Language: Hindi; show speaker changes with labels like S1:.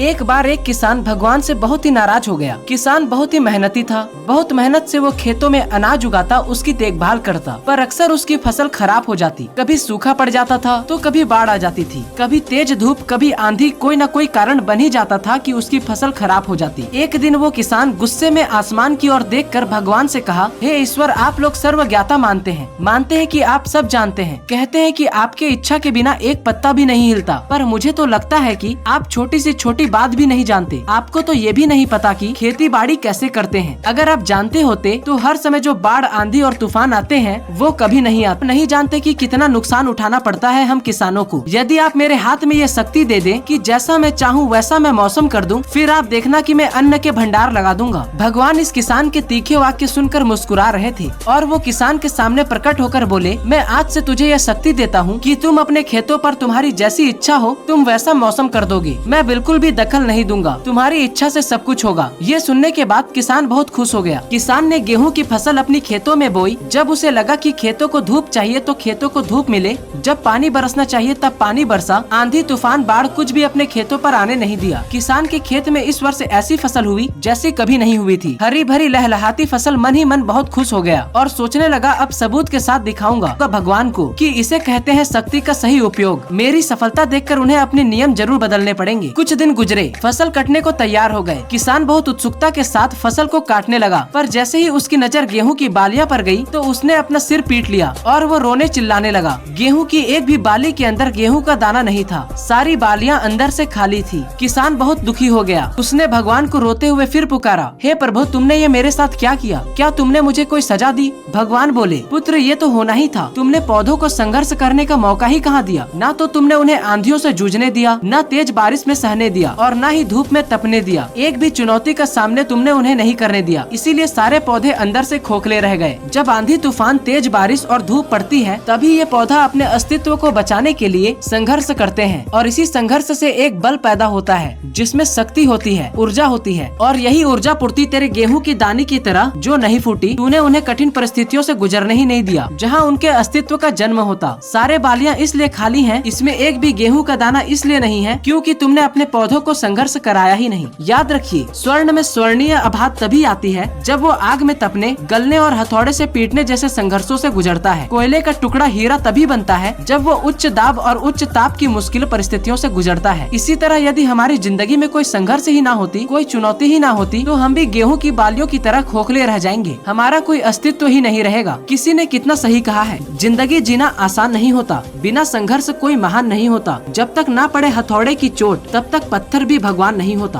S1: एक बार एक किसान भगवान से बहुत ही नाराज हो गया। किसान बहुत ही मेहनती था, बहुत मेहनत से वो खेतों में अनाज उगाता, उसकी देखभाल करता, पर अक्सर उसकी फसल खराब हो जाती। कभी सूखा पड़ जाता था तो कभी बाढ़ आ जाती थी, कभी तेज धूप, कभी आंधी, कोई न कोई कारण बन ही जाता था कि उसकी फसल खराब हो जाती। एक दिन वो किसान गुस्से में आसमान की ओर देखकर भगवान से कहा, हे ईश्वर, आप लोग सर्वज्ञाता मानते हैं कि आप सब जानते हैं, कहते हैं कि आपके इच्छा के बिना एक पत्ता भी नहीं हिलता, पर मुझे तो लगता है कि आप छोटी से छोटी बात भी नहीं जानते। आपको तो ये भी नहीं पता कि खेती बाड़ी कैसे करते हैं। अगर आप जानते होते तो हर समय जो बाढ़, आंधी और तूफान आते हैं वो कभी नहीं आते। नहीं जानते कि कितना नुकसान उठाना पड़ता है हम किसानों को। यदि आप मेरे हाथ में ये शक्ति दे दें कि जैसा मैं चाहूँ वैसा मैं मौसम कर दूं, फिर आप देखना कि मैं अन्न के भंडार लगा दूंगा। भगवान इस किसान के तीखे वाक्य सुनकर मुस्कुरा रहे थे और वो किसान के सामने प्रकट होकर बोले, मैं आज से तुझे यह शक्ति देता हूँ कि तुम अपने खेतों पर तुम्हारी जैसी इच्छा हो तुम वैसा मौसम कर दोगे। मैं बिल्कुल भी दखल नहीं दूंगा, तुम्हारी इच्छा से सब कुछ होगा। ये सुनने के बाद किसान बहुत खुश हो गया। किसान ने गेहूं की फसल अपनी खेतों में बोई। जब उसे लगा कि खेतों को धूप चाहिए तो खेतों को धूप मिले, जब पानी बरसना चाहिए तब पानी बरसा। आंधी, तूफान, बाढ़ कुछ भी अपने खेतों पर आने नहीं दिया। किसान के खेत में इस वर्ष ऐसी फसल हुई जैसी कभी नहीं हुई थी। हरी भरी लहलहाती फसल। मन ही मन बहुत खुश हो गया और सोचने लगा, अब सबूत के साथ दिखाऊंगा भगवान को कि इसे कहते हैं शक्ति का सही उपयोग। मेरी सफलता देखकर उन्हें अपने नियम जरूर बदलने पड़ेंगे। कुछ दिन गुजरे, फसल कटने को तैयार हो गए। किसान बहुत उत्सुकता के साथ फसल को काटने लगा, पर जैसे ही उसकी नजर गेहूं की बालियां पर गई तो उसने अपना सिर पीट लिया और वो रोने चिल्लाने लगा। गेहूं की एक भी बाली के अंदर गेहूं का दाना नहीं था, सारी बालियां अंदर से खाली थी। किसान बहुत दुखी हो गया। उसने भगवान को रोते हुए फिर पुकारा, हे प्रभु, तुमने ये मेरे साथ क्या किया? क्या तुमने मुझे कोई सजा दी? भगवान बोले, पुत्र, ये तो होना ही था। तुमने पौधों को संघर्ष करने का मौका ही कहाँ दिया? ना तो तुमने उन्हें आंधियों से जूझने दिया, न तेज बारिश में सहने दिया और न ही धूप में तपने दिया। एक भी चुनौती का सामने तुमने उन्हें नहीं करने दिया, इसीलिए सारे पौधे अंदर से खोखले रह गए। जब आंधी, तूफान, तेज बारिश और धूप पड़ती है तभी ये पौधा अपने अस्तित्व को बचाने के लिए संघर्ष करते हैं और इसी संघर्ष से एक बल पैदा होता है जिसमें शक्ति होती है, ऊर्जा होती है। और यही ऊर्जा पूर्ति तेरे गेहूं की दानी की तरह जो नहीं फूटी। तूने उन्हें कठिन परिस्थितियों से गुजरने ही नहीं दिया जहाँ उनके अस्तित्व का जन्म होता। सारे बालियां इसलिए खाली हैं, इसमें एक भी गेहूं का दाना इसलिए नहीं है क्योंकि तुमने अपने पौधों को संघर्ष कराया ही नहीं। याद रखिए, स्वर्ण में स्वर्णीय आभात तभी आती है जब वो आग में तपने, गलने और हथौड़े से पीटने जैसे संघर्षों से गुजरता है। कोयले का टुकड़ा हीरा तभी बनता है जब वो उच्च दाब और उच्च ताप की मुश्किल परिस्थितियों से गुजरता है। इसी तरह यदि हमारी जिंदगी में कोई संघर्ष ही ना होती, कोई चुनौती ही ना होती, तो हम भी गेहूं की बालियों की तरह खोखले रह जाएंगे। हमारा कोई अस्तित्व ही नहीं रहेगा। किसी ने कितना सही कहा है, जिंदगी जीना आसान नहीं होता, बिना संघर्ष कोई महान नहीं होता। जब तक ना पड़े हथौड़े की चोट तब तक पत्थर भी भगवान नहीं होता।